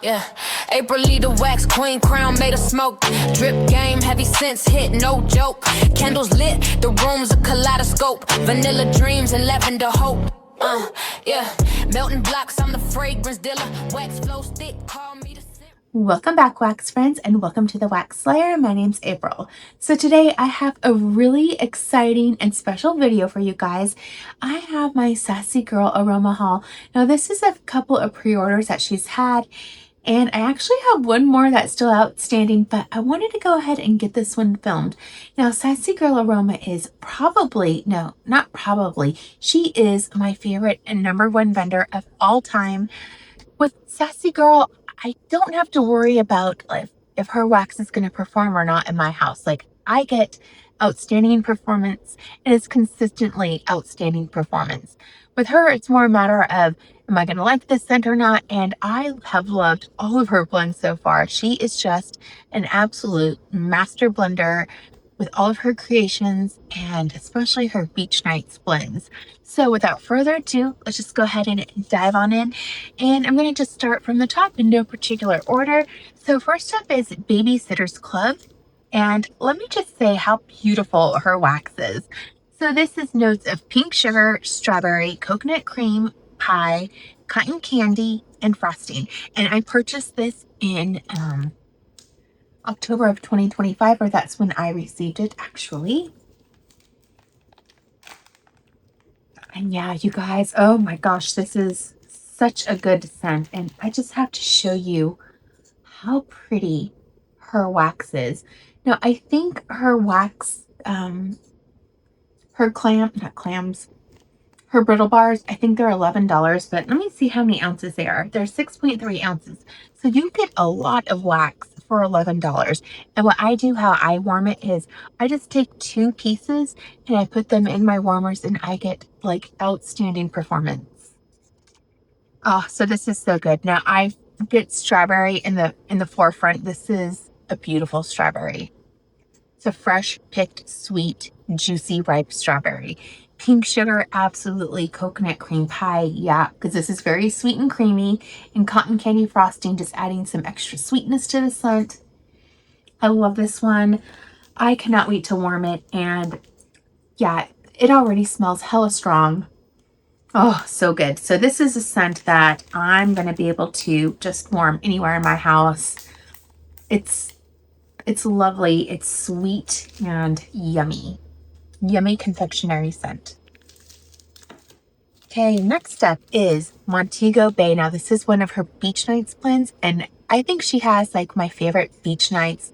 Yeah, April the wax queen crown made of smoke. Drip game, heavy sense hit, no joke. Candles lit, the room's a kaleidoscope. Vanilla dreams and lavender hope. Yeah, melting blocks, I'm the fragrance dealer. Wax flow stick, call me the. Welcome back, wax friends, and welcome to the Wax Slayer. My name's April. So today I have a really exciting and special video for you guys. I have my Sassy Girl Aroma haul. Now this is a couple of pre-orders that she's had, and I actually have one more that's still outstanding, but I wanted to go ahead and get this one filmed. Now, Sassy Girl Aroma is she is my favorite and #1 vendor of all time. With Sassy Girl, I don't have to worry about if her wax is going to perform or not in my house. Like, I get outstanding performance, and it's consistently outstanding performance. With her, it's more a matter of, am I going to like this scent or not? And I have loved all of her blends so far. She is just an absolute master blender with all of her creations, and especially her beach nights blends. So without further ado, let's just go ahead and dive on in. And I'm going to just start from the top in no particular order. So first up is Babysitter's Club. And let me just say how beautiful her wax is. So this is notes of pink sugar, strawberry, coconut cream, pie, cotton candy, and frosting. And I purchased this in October of 2025, or that's when I received it actually. And yeah, you guys, oh my gosh, this is such a good scent. And I just have to show you how pretty her wax is. Now, I think her wax, her brittle bars, I think they're $11, but let me see how many ounces they are. They're 6.3 ounces. So you get a lot of wax for $11. And what I do, how I warm it, is I just take 2 pieces and I put them in my warmers, and I get like outstanding performance. Oh, so this is so good. Now I get strawberry in the forefront. This is a beautiful strawberry. It's a fresh picked, sweet, juicy, ripe strawberry. Pink sugar, absolutely. Coconut cream pie, yeah, because this is very sweet and creamy. And cotton candy frosting, just adding some extra sweetness to the scent. I love this one. I cannot wait to warm it. And yeah, it already smells hella strong. Oh, so good. So this is a scent that I'm going to be able to just warm anywhere in my house. It's lovely. It's sweet and yummy. Yummy confectionery scent. Okay, next up is Montego Bay. Now, this is one of her beach nights blends, and I think she has like my favorite beach nights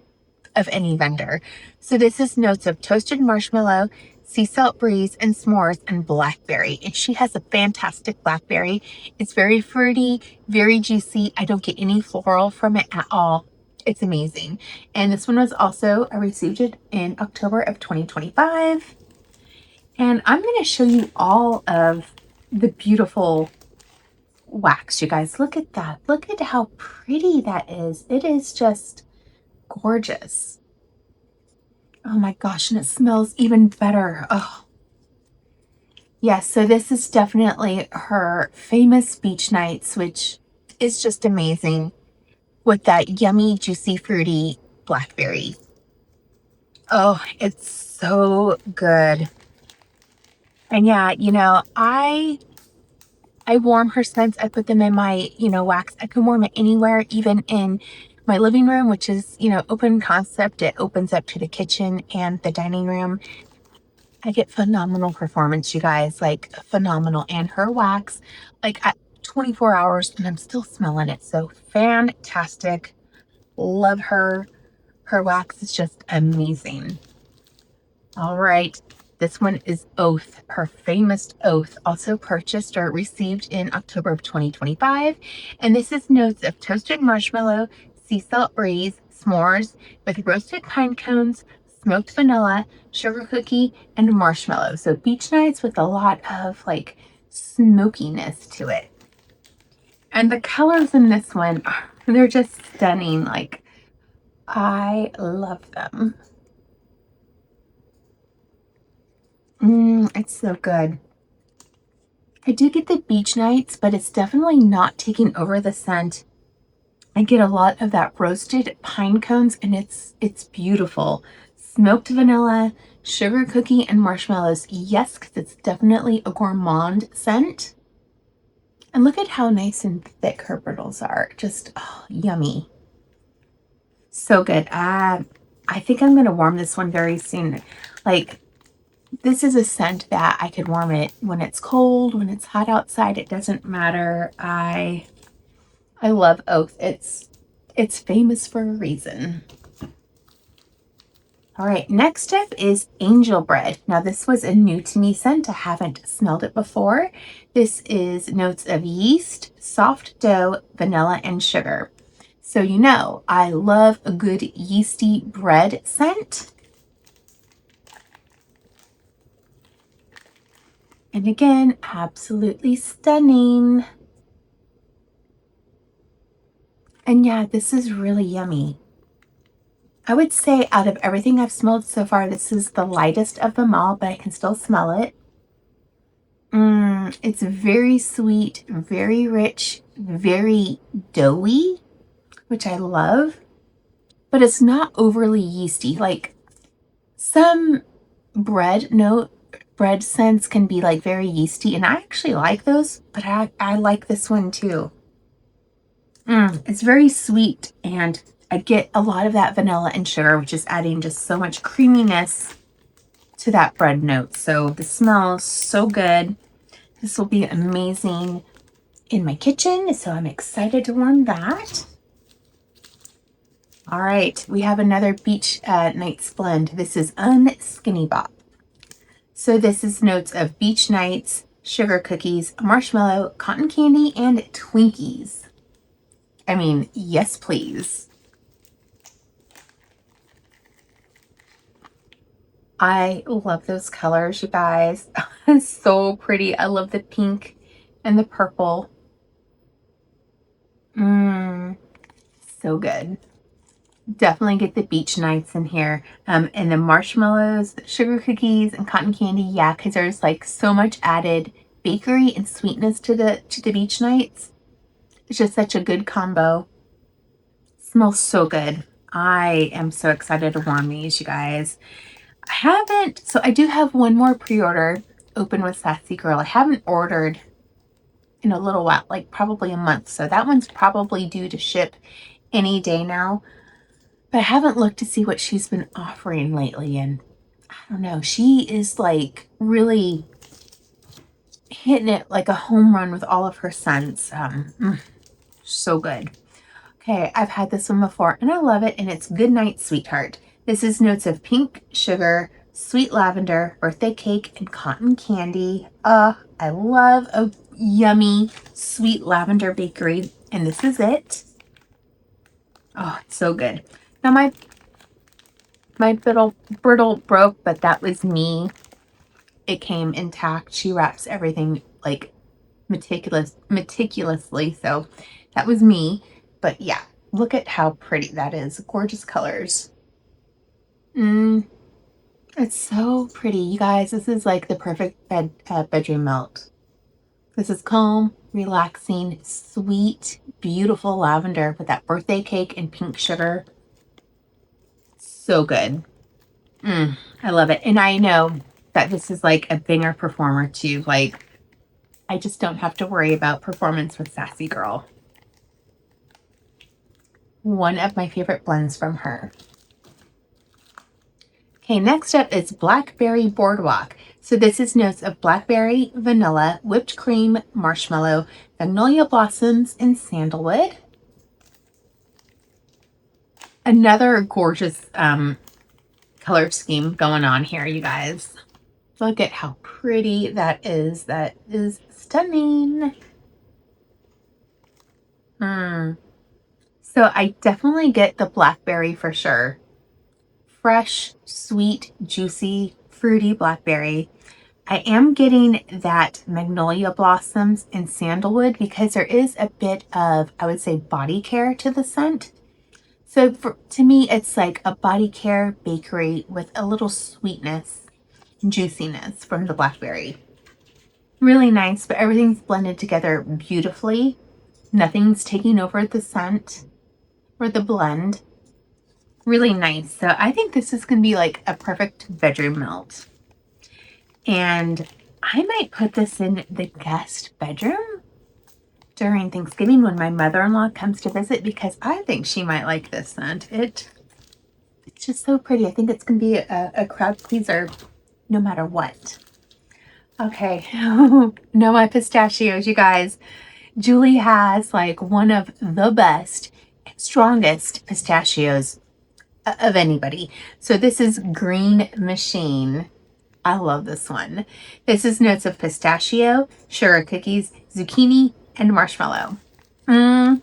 of any vendor. So this is notes of toasted marshmallow, sea salt breeze, and s'mores, and blackberry. And she has a fantastic blackberry. It's very fruity, very juicy. I don't get any floral from it at all. It's amazing. And this one was also, I received it in October of 2025. And I'm going to show you all of the beautiful wax, you guys. Look at that. Look at how pretty that is. It is just gorgeous. Oh my gosh, and it smells even better. Oh. Yes, so this is definitely her famous beach nights, which is just amazing, with that yummy, juicy, fruity blackberry. Oh, it's so good. And yeah, you know, I warm her scents. I put them in my, wax. I can warm it anywhere, even in my living room, which is, open concept. It opens up to the kitchen and the dining room. I get phenomenal performance, you guys, like phenomenal. And her wax, like at 24 hours, and I'm still smelling it. So fantastic. Love her. Her wax is just amazing. All right. This one is Oath, her famous Oath, also purchased or received in October of 2025. And this is notes of toasted marshmallow, sea salt breeze, s'mores with roasted pine cones, smoked vanilla, sugar cookie, and marshmallow. So beach nights with a lot of like smokiness to it. And the colors in this one, they're just stunning. Like, I love them. It's so good. I do get the beach nights, but it's definitely not taking over the scent I get a lot of that roasted pine cones, and it's beautiful. Smoked vanilla, sugar cookie, and marshmallows. Yes, because it's definitely a gourmand scent. And look at how nice and thick her brittles are. Just yummy. So good. I think I'm going to warm this one very soon. Like, this is a scent that I could warm it when it's cold, when it's hot outside. It doesn't matter. I love oak. It's famous for a reason. All right, next up is angel bread. Now this was a new to me scent. I haven't smelled it before. This is notes of yeast, soft dough, vanilla, and sugar. So you know, I love a good yeasty bread scent. And again, absolutely stunning. And yeah, this is really yummy. I would say out of everything I've smelled so far, this is the lightest of them all, but I can still smell it. It's very sweet, very rich, very doughy, which I love, but it's not overly yeasty. Like some bread scents can be like very yeasty, and I actually like those, but I like this one too. It's very sweet, and I get a lot of that vanilla and sugar, which is adding just so much creaminess to that bread note. So the smell is so good. This will be amazing in my kitchen, so I'm excited to warm that. All right, we have another beach nights blend. This is Unskinny Bop. So this is notes of beach nights, sugar cookies, marshmallow, cotton candy, and Twinkies. I mean, yes, please. I love those colors, you guys. It's so pretty. I love the pink and the purple. So good. Definitely get the beach nights in here. And the marshmallows, sugar cookies, and cotton candy. Yeah, because there's like so much added bakery and sweetness to the beach nights. It's just such a good combo. Smells so good. I am so excited to warm these, you guys. I do have one more pre-order open with Sassy Girl. I haven't ordered in a little while, like probably a month. So that one's probably due to ship any day now. But I haven't looked to see what she's been offering lately. And I don't know, she is like really hitting it like a home run with all of her scents. So good. Okay, I've had this one before and I love it, and it's Goodnight Sweetheart. This is notes of pink sugar, sweet lavender, birthday cake, and cotton candy. I love a yummy sweet lavender bakery, and this is it. Oh, it's so good. Now my brittle broke, but that was me. It came intact. She wraps everything like meticulously, so that was me. But yeah, look at how pretty that is. Gorgeous colors. It's so pretty, you guys. This is like the perfect bedroom melt. This is calm, relaxing, sweet, beautiful lavender with that birthday cake and pink sugar. So good. I love it. And I know that this is like a banger performer too. Like, I just don't have to worry about performance with Sassy Girl. One of my favorite blends from her. Okay, next up is Blackberry Boardwalk. So this is notes of blackberry, vanilla, whipped cream, marshmallow, magnolia blossoms, and sandalwood. Another gorgeous color scheme going on here, you guys. Look at how pretty that is. That is stunning. So I definitely get the blackberry for sure. Fresh, sweet, juicy, fruity blackberry. I am getting that magnolia blossoms and sandalwood because there is a bit of, I would say, body care to the scent. So to me, it's like a body care bakery with a little sweetness and juiciness from the blackberry. Really nice, but everything's blended together beautifully. Nothing's taking over the scent. for the blend. Really nice. So I think this is going to be like a perfect bedroom melt. And I might put this in the guest bedroom during Thanksgiving when my mother-in-law comes to visit, because I think she might like this scent. It's just so pretty. I think it's going to be a crowd pleaser no matter what. Okay, no, my pistachios, you guys. Julie has like one of the best, strongest pistachios of anybody. So this is Green Machine. I love this one. This is notes of pistachio, sugar cookies, zucchini, and marshmallow.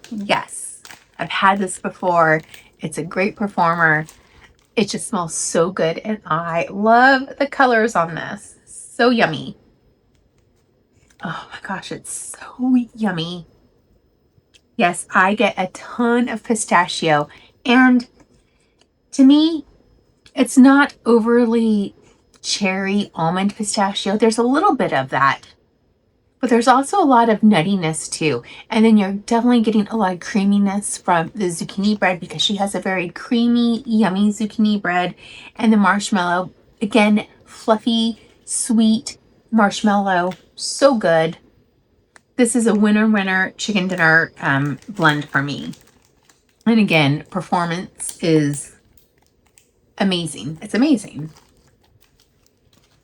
Yes, I've had this before. It's a great performer. It just smells so good, and I love the colors on this. So yummy. Oh my gosh, it's so yummy. Yes, I get a ton of pistachio, and to me, it's not overly cherry almond pistachio. There's a little bit of that, but there's also a lot of nuttiness too. And then you're definitely getting a lot of creaminess from the zucchini bread, because she has a very creamy, yummy zucchini bread. And the marshmallow, again, fluffy, sweet marshmallow. So good. This is a winner chicken dinner blend for me. And again, performance is amazing. It's amazing.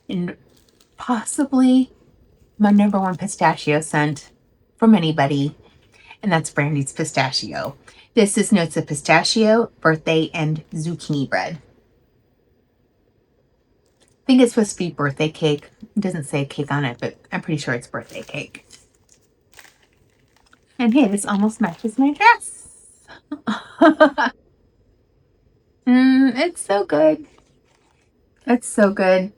And possibly my number one pistachio scent from anybody, and that's Brandy's Pistachio. This is notes of pistachio, birthday, and zucchini bread. I think it's supposed to be birthday cake. It doesn't say cake on it, but I'm pretty sure it's birthday cake. And hey, this almost matches my dress. It's so good. It's so good.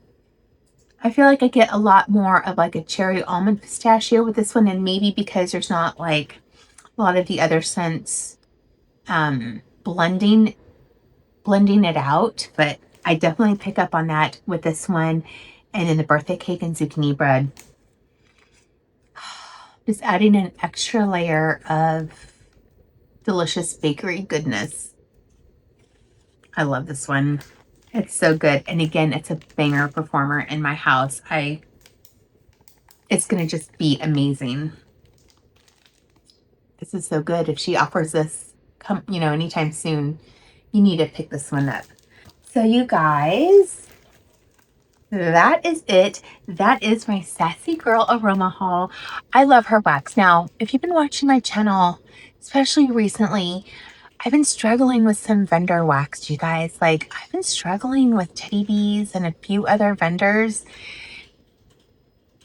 I feel like I get a lot more of like a cherry almond pistachio with this one, and maybe because there's not like a lot of the other scents blending it out, but I definitely pick up on that with this one. And then the birthday cake and zucchini bread. Just adding an extra layer of delicious bakery goodness. I love this one. It's so good. And again, it's a banger performer in my house. It's going to just be amazing. This is so good. If she offers this, anytime soon, you need to pick this one up. So you guys, that is it. That is my Sassy Girl Aroma haul. I love her wax. Now, if you've been watching my channel, especially recently, I've been struggling with some vendor wax, you guys. Like, I've been struggling with Teddy Bees and a few other vendors.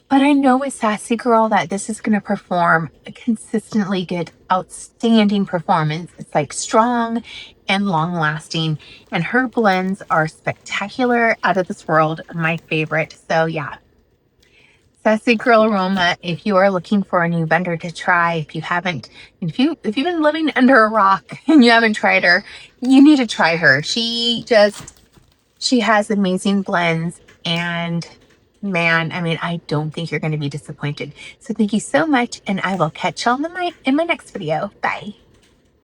But I know with Sassy Girl that this is going to perform a consistently good, outstanding performance. It's like strong and long lasting. And her blends are spectacular, out of this world, my favorite. So yeah. Sassy Girl Aroma, if you are looking for a new vendor to try, if you've been living under a rock and you haven't tried her, you need to try her. She has amazing blends, and man, I mean, I don't think you're going to be disappointed. So thank you so much, and I will catch y'all in my next video. Bye.